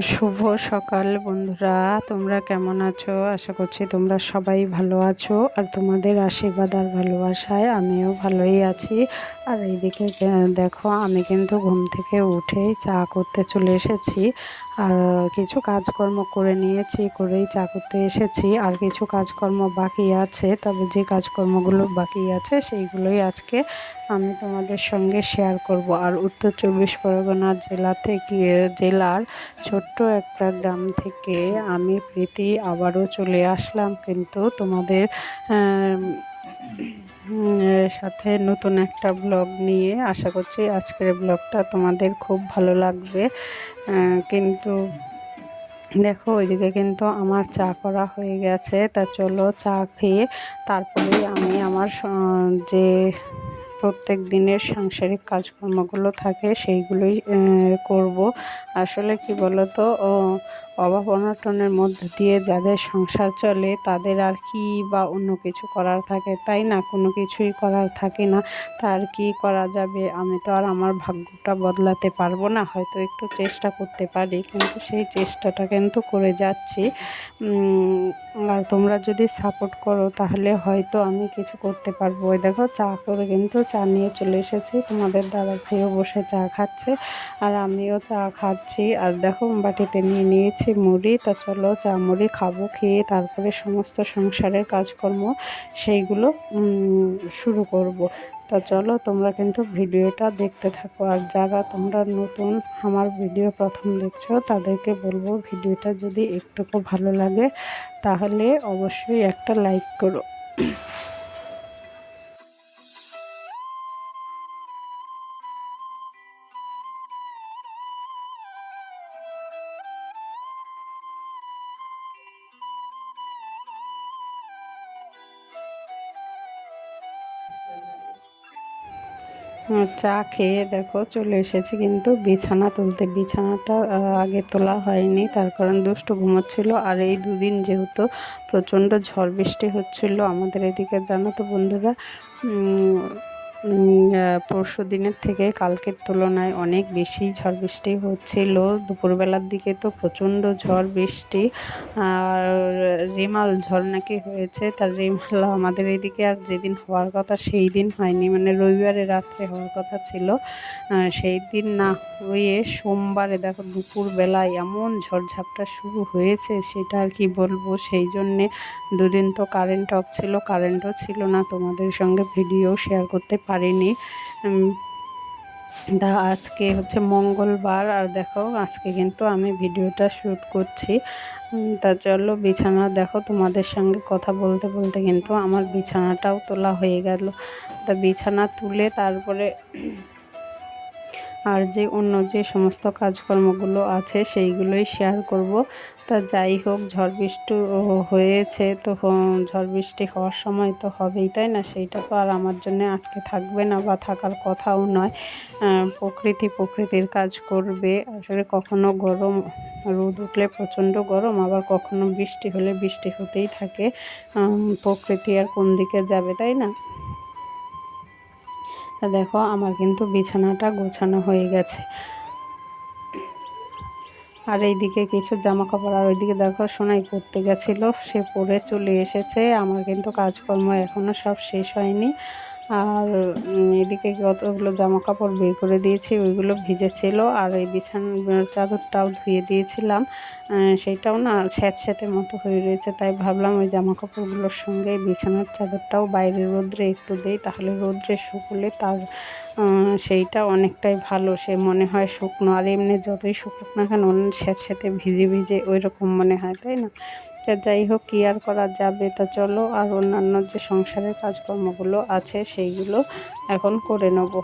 শুভ সকাল বন্ধুরা, তোমরা কেমন আছো? আশা করছি তোমরা সবাই ভালো আছো, আর তোমাদের আশীর্বাদ আর ভালোবাসায় আমিও ভালোই আছি। আর এইদিকে দেখো, আমি কিন্তু ঘুম থেকে উঠে চা করতে চলে এসেছি। আর কিছু কাজকর্ম করে নিয়েছি, করেই চা করতে এসেছি। আর কিছু কাজকর্ম বাকি আছে, তবে যে কাজকর্মগুলো বাকি আছে সেইগুলোই আজকে আমি তোমাদের সঙ্গে শেয়ার করব। আর উত্তর 24 পরগনা জেলার ছোট্ট একটা গ্রাম থেকে আমি প্রীতি আবারও চলে আসলাম, কিন্তু তোমাদের সাথে নতুন একটা ব্লগ নিয়ে। আশা করছি আজকের ব্লগটা তোমাদের খুব ভালো লাগবে। কিন্তু দেখো, ওইদিকে কিন্তু আমার চা করা হয়ে গেছে। তা চলো, চা খেয়ে তারপরে আমি আমার যে প্রত্যেক দিনের সাংসারিক কাজকর্মগুলো থাকে সেইগুলোই করব। আসলে কি বলো তো, অভাব অনটনের মধ্য দিয়ে যাদের সংসার চলে তাদের আর কি বা অন্য কিছু করার থাকে, তাই না? কোনো কিছুই করার থাকে না। তার কি করা যাবে? আমি তো আর আমার ভাগ্যটা বদলাতে পারবো না, হয়তো একটু চেষ্টা করতে পারি, কিন্তু সেই চেষ্টাটা কিন্তু করে যাচ্ছি। আর তোমরা যদি সাপোর্ট করো তাহলে হয়তো আমি কিছু করতে পারবো। ওই দেখো, চা করে কিন্তু চা নিয়ে চলে এসেছি, তোমাদের দাদা ভাইও বসে চা খাচ্ছে আর আমিও চা খাচ্ছি। আর দেখো, বাটিতে নিয়ে নিয়েছি মুড়ি। তা চলো, চা মুড়ি খাবো, খেয়ে তারপরে সমস্ত সংসারের কাজকর্ম সেইগুলো শুরু করব। তা চলো, তোমরা কিন্তু ভিডিওটা দেখতে থাকো। আর যারা তোমরা নতুন আমার ভিডিও প্রথম দেখছো তাদেরকে বলবো, ভিডিওটা যদি একটুকু ভালো লাগে তাহলে অবশ্যই একটা লাইক করো। চা খেয়ে দেখো চলে এসেছি কিন্তু বিছানা তুলতে। বিছানাটা আগে তোলা হয়নি, তার কারণ দুষ্টু ঘুমোচ্ছিল। আর এই দুদিন যেহেতু প্রচণ্ড ঝড় বৃষ্টি হচ্ছিল আমাদের এদিকে, জানো তো বন্ধুরা, পরশু দিনের থেকে কালকের তুলনায় অনেক বেশি ঝড় বৃষ্টি হচ্ছিল। দুপুরবেলার দিকে তো প্রচণ্ড ঝড় বৃষ্টি, আর রেমাল ঝড় নাকি হয়েছে। তার রেমাল আমাদের এদিকে আর যেদিন হওয়ার কথা সেই দিন হয়নি, মানে রবিবারে রাত্রে হওয়ার কথা ছিল, সেই দিন না হয়ে সোমবারে দেখো দুপুরবেলায় এমন ঝড়ঝাপটা শুরু হয়েছে, সেটা আর কি বলবো। সেই জন্যে দুদিন তো কারেন্ট অফ ছিল, কারেন্টও ছিল না, তোমাদের সঙ্গে ভিডিও শেয়ার করতে পারিনি। আজকে হচ্ছে মঙ্গলবার, আর দেখো আজকে কিন্তু আমি ভিডিওটা শ্যুট করছি। তা চলো, বিছানা দেখো, তোমাদের সঙ্গে কথা বলতে বলতে কিন্তু আমার বিছানাটাও তোলা হয়ে গেল। তা বিছানা তুলে তারপরে আর যে অন্য যে সমস্ত কাজকর্মগুলো আছে সেইগুলোই শেয়ার করব। তা যাই হোক, ঝড় বৃষ্টি হয়েছে তো, ঝড় বৃষ্টি হওয়ার সময় তো হবেই, তাই না? সেইটা তো আর আমার জন্য আটকে থাকবে না, বা থাকার কথাও নয়। প্রকৃতির কাজ করবে। আসলে কখনো গরম রোদ উঠলে প্রচণ্ড গরম, আবার কখনো বৃষ্টি হলে বৃষ্টি হতেই থাকে। প্রকৃতি আর কোন দিকে যাবে, তাই না? দেখো, আমার কিন্তু বিছানাটা গোছানো হয়ে গেছে। আর এইদিকে কিছু জামা কাপড়, আর ওইদিকে দেখো সোনাই পড়তে গেছিলো, সে পরে চলে এসেছে। আমার কিন্তু কাজকর্ম এখনও সব শেষ হয়নি। আর এদিকে কতগুলো জামা কাপড় বের করে দিয়েছি, ওইগুলো ভিজেছিল। আর এই বিছানার চাদরটাও ধুয়ে দিয়েছিলাম, সেইটাও না স্যাঁতস্যাঁতে মতো হয়ে রয়েছে। তাই ভাবলাম ওই জামা কাপড়গুলোর সঙ্গে বিছানার চাদরটাও বাইরে রোদ্রে একটু দেই, তাহলে রোদ্রে শুকলে তার সেইটা অনেকটাই ভালো, সে মনে হয় শুকনো। আর এমনি যতই শুকুক না কেন স্যাঁতস্যাঁতে ভিজে ভিজে ওই রকম মনে হয়, তাই না? তা যাই হোক, কী আর করা যাবে। তা চলো, আর অন্যান্য যে সংসারের কাজকর্মগুলো আছে সেইগুলো এখন করে নেব।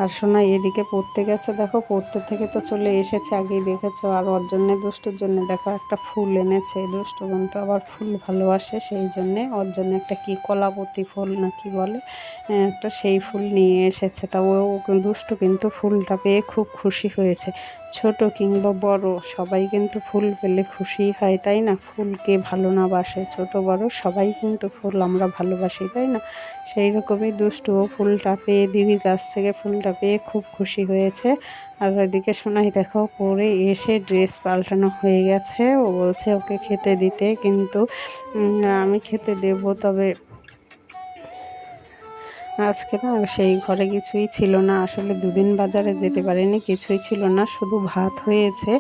আর সোনাই এদিকে পড়তে গেছে, দেখো পড়তে থেকে তো চলে এসেছে, আগেই দেখেছো। আর ওর জন্যে, দুষ্টুর জন্য দেখো একটা ফুল এনেছে। দুষ্টু কিন্তু আবার ফুল ভালোবাসে, সেই জন্যে ওর জন্য একটা কি কলাবতী ফুল না কি বলে, একটা সেই ফুল নিয়ে এসেছে। তা ও দুষ্টু কিন্তু ফুলটা পেয়ে খুব খুশি হয়েছে। ছোট কিংবা বড় সবাই কিন্তু ফুল পেলে খুশি হয়, তাই না? ফুলকে ভালো না বাসে, ছোট বড় সবাই কিন্তু ফুল আমরা ভালোবাসি, তাই না? সেই রকমই দুষ্টুও ফুলটা পেয়ে দিদির কাছ থেকে ফুল পার্সেলটা পেয়ে খুব খুশি হয়েছে। আর ওইদিকে সোনাই দেখো পরে এসে ড্রেস পাল্টানো হয়ে গেছে, ও বলছে ওকে খেতে দিতে, কিন্তু আমি খেতে দেব, তবে আজকে না সেই ঘরে কিছুই ছিল না, আসলে দুদিন বাজারে যেতে পারিনি, কিছুই ছিল না, শুধু ভাত হয়েছে।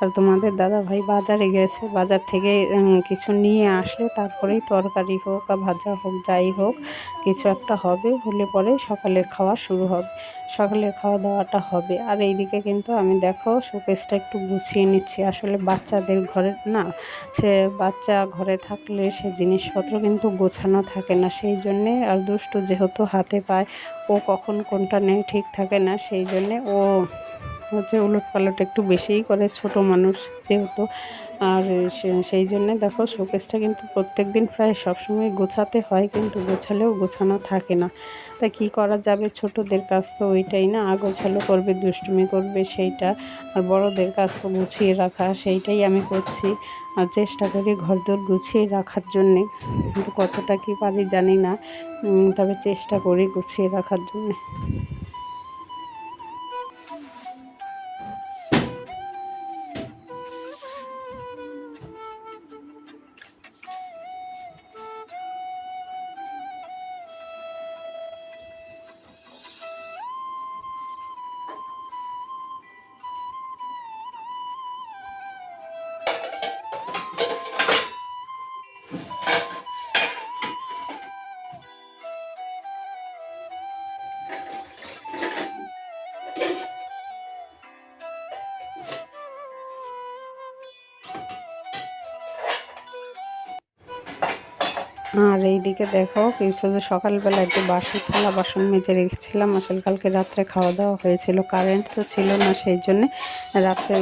আর তোমাদের দাদা ভাই বাজারে গেছে, বাজার থেকে কিছু নিয়ে আসলে তারপরেই তরকারি হোক আর ভাজা হোক যাই হোক কিছু একটা হবে, হলে পরে সকালের খাওয়া শুরু হবে, সকালের খাওয়া দাওয়াটা হবে। আর এইদিকে কিন্তু আমি দেখো শোকেসটা একটু গুছিয়ে নিচ্ছি, আসলে বাচ্চাদের ঘরে না, সে বাচ্চা ঘরে থাকলে সে জিনিসপত্র কিন্তু গোছানো থাকে না, সেই জন্যে, আর দুষ্টু যেহেতু হাতে পায়, ও কখন কোনটা নেয় ঠিক থাকে না, সেই জন্যে ও হচ্ছে উলটপালট একটু বেশিই করে, ছোট মানুষ যেহেতু। আর সেই জন্যে দেখো শোকেসটা কিন্তু প্রত্যেক দিন প্রায় সবসময় গোছাতে হয়, কিন্তু গোছালেও গোছানো থাকে না। তা কী করা যাবে, ছোটদের কাজ তো ওইটাই না, আগোছালো করবে, দুষ্টুমি করবে সেইটা, আর বড়দের কাজ তো গুছিয়ে রাখা, সেইটাই আমি করছি। আর চেষ্টা করি ঘরদোর গুছিয়ে রাখার জন্যে, কিন্তু কতটা কী পারি জানি না, তবে চেষ্টা করি গুছিয়ে রাখার জন্যে। আর এইদিকে দেখো কিছু যে সকালবেলা একটু বাসি থালা বাসন মেজে রেখেছিলাম, আসলে কালকে রাত্রে খাওয়া দাওয়া হয়েছিল, কারেন্ট তো ছিল না, সেই জন্যে রাত্রে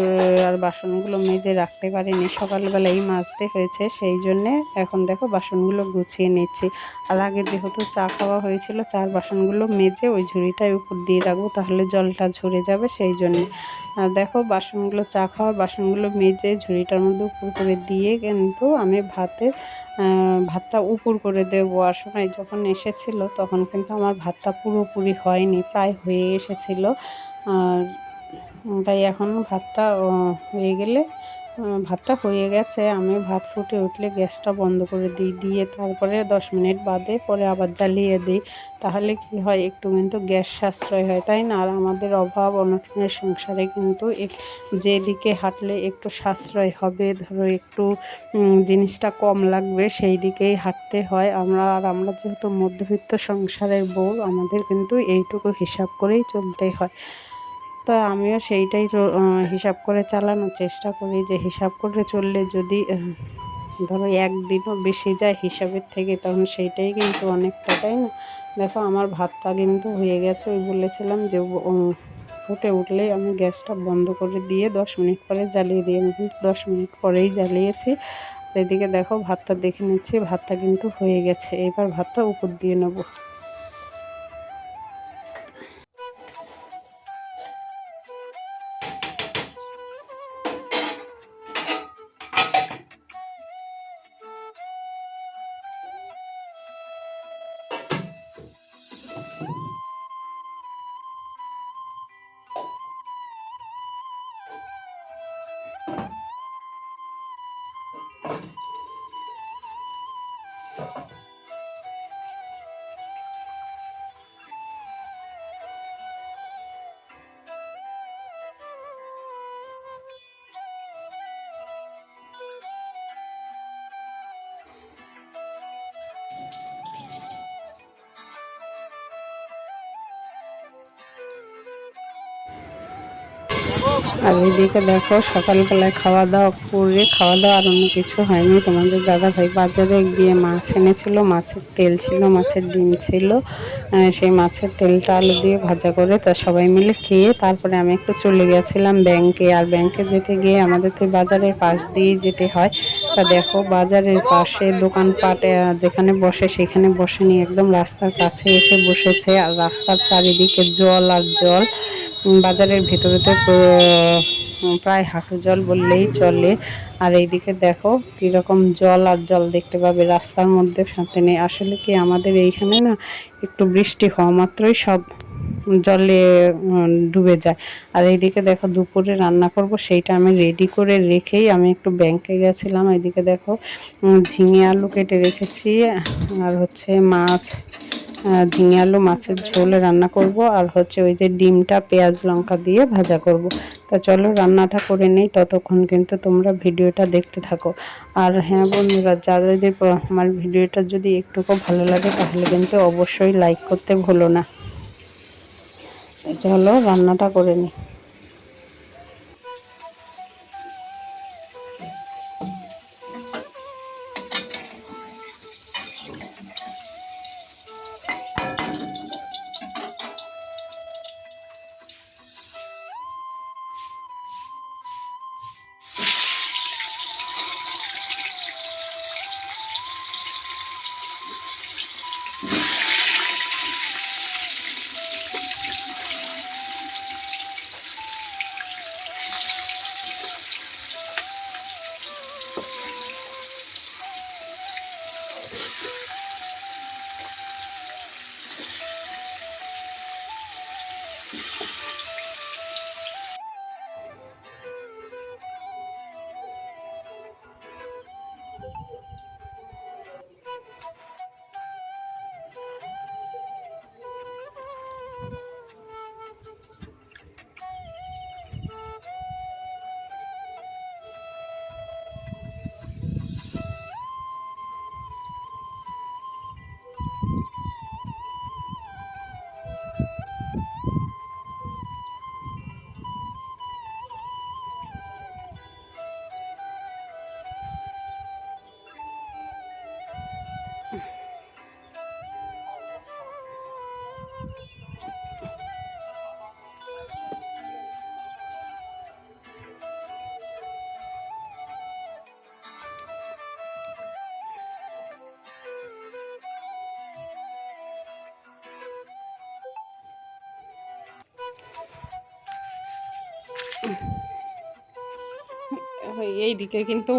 আর বাসনগুলো মেজে রাখতে পারিনি, সকালবেলাই মাজতে হয়েছে, সেই জন্যে এখন দেখো বাসনগুলো গুছিয়ে নিচ্ছি। আর আগে যেহেতু চা খাওয়া হয়েছিল, চার বাসনগুলো মেজে ওই ঝুড়িটায় উপর দিয়ে রাখবো, তাহলে জলটা ঝরে যাবে, সেই জন্যে। আর দেখো বাসনগুলো, চা খাওয়ার বাসনগুলো মেজে ঝুড়িটার মধ্যে উপর করে দিয়ে কিন্তু আমি ভাতটা উপর করে দেবো। আর সময় যখন এসেছিল তখন কিন্তু আমার ভাতটা পুরোপুরি হয়নি, প্রায় হয়ে এসেছিল। আর তাই এখন ভাতটা হয়ে গেলে, ভাতটা হয়ে গেছে, আমি ভাত ফুটে উঠলে গ্যাসটা বন্ধ করে দিই, দিয়ে তারপরে 10 মিনিট বাদে পরে আবার জ্বালিয়ে দিই, তাহলে কি হয় একটু কিন্তু গ্যাস সাশ্রয় হয়, তাই না? আর আমাদের অভাব অনটনের সংসারে কিন্তু যেদিকে হাঁটলে একটু সাশ্রয় হবে, ধরো একটু জিনিসটা কম লাগবে, সেই দিকেই হাঁটতে হয়। আমরা যেহেতু মধ্যবিত্ত সংসারের বউ, আমাদের কিন্তু এইটুকু হিসাব করেই চলতে হয়। তা আমিও সেইটাই হিসাব করে চালানোর চেষ্টা করি, যে হিসাব করে চললে যদি ধরো একদিনও বেশি যায় হিসাবের থেকে, তখন সেইটাই কিন্তু অনেকটা, তাই না? দেখো আমার ভাতটা কিন্তু হয়ে গেছে, ওই বলেছিলাম যে ফুটে উঠলেই আমি গ্যাসটা বন্ধ করে দিয়ে 10 মিনিট পরে জ্বালিয়ে দিই, আমি কিন্তু 10 মিনিট পরেই জ্বালিয়েছি। এদিকে দেখো ভাতটা দেখে নিচ্ছি, ভাতটা কিন্তু হয়ে গেছে, এবার ভাতটা উপর দিয়ে নেবো। আর এদিকে দেখো সকালবেলায় খাওয়া দাওয়া করে, খাওয়া দাওয়া আর অন্য কিছু হয়নি, তোমাদের দাদা ভাই বাজারে গিয়ে মাছ এনেছিল, মাছের তেল ছিল, মাছের ডিম ছিল, সেই মাছের তেলটা আলু দিয়ে ভাজা করে তা সবাই মিলে খেয়ে তারপরে আমি একটু চলে গেছিলাম ব্যাংকে। আর ব্যাংকে যেতে গিয়ে আমাদের তো বাজারের পাশ দিয়েই যেতে হয়, তা দেখো বাজারের পাশে দোকানপাট যেখানে বসে সেখানে বসেনি, একদম রাস্তার কাছে এসে বসেছে, আর রাস্তার চারিদিকে জল আর জল, বাজারের ভেতরেতে প্রায় হাঁটু জল বললেই চলে। আর এইদিকে দেখো কীরকম জল আর জল দেখতে পাবে, রাস্তার মধ্যে শান্তি নেই। আসলে কি আমাদের এইখানে না একটু বৃষ্টি হওয়া মাত্রই সব জলে ডুবে যায়। আর এইদিকে দেখো দুপুরে রান্না করব সেইটা আমি রেডি করে রেখেই আমি একটু ব্যাংকে গেছিলাম। এইদিকে দেখো ঝিঙে আলু কেটে রেখেছি, আর হচ্ছে মাছ, ঝিঙে আলু মাছের ঝোল রান্না করব, আর হচ্ছে ওই যে ডিমটা পেঁয়াজ লঙ্কা দিয়ে ভাজা করব। তা চলো রান্নাটা করে নেই, ততক্ষণ কিন্তু তোমরা ভিডিওটা দেখতে থাকো। আর হ্যাঁ বন্ধুরা, যাদের আমার ভিডিওটা যদি একটুকু ভালো লাগে তাহলে কিন্তু অবশ্যই লাইক করতে ভুলো না। চলো রান্নাটা করে নিই। এইদিকে কিন্তু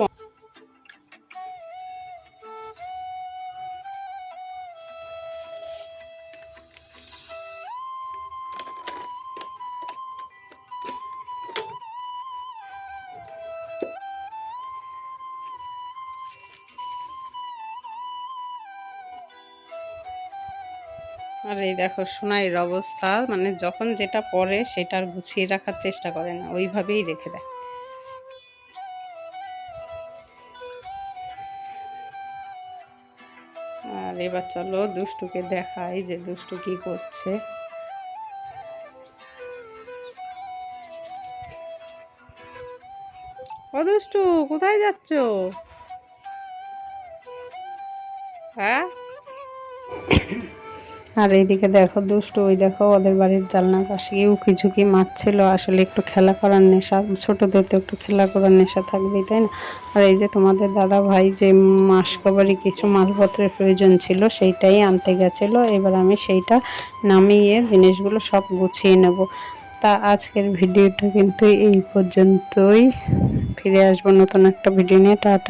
আর এই দেখো সোনাইয়ের অবস্থা, মানে যখন যেটা পরে সেটা আর গুছিয়ে রাখার চেষ্টা করে না, ওইভাবেই রেখে দেয়। আর এবার চলো দুষ্টুকে দেখাই যে দুষ্টু কি করছে। ও দুষ্টু, কোথায় যাচ্ছ? হ্যাঁ। আর এইদিকে দেখো দুষ্টু, ওই দেখো ওদের বাড়ির জানলার পাশে উকি ঝুঁকি মারছিল। আসলে একটু খেলা করার নেশা, ছোটদের তো একটু খেলা করার নেশা থাকবেই, তাই না? আর এই যে তোমাদের দাদা ভাই যে মাসকবারি কিছু মালপত্রের প্রয়োজন ছিল সেইটাই আনতে গেছিলো। এবার আমি সেইটা নামিয়ে জিনিসগুলো সব গুছিয়ে নেব। তা আজকের ভিডিওটা কিন্তু এই পর্যন্তই। ফিরে আসবো নতুন একটা ভিডিও নিয়ে। টাটা।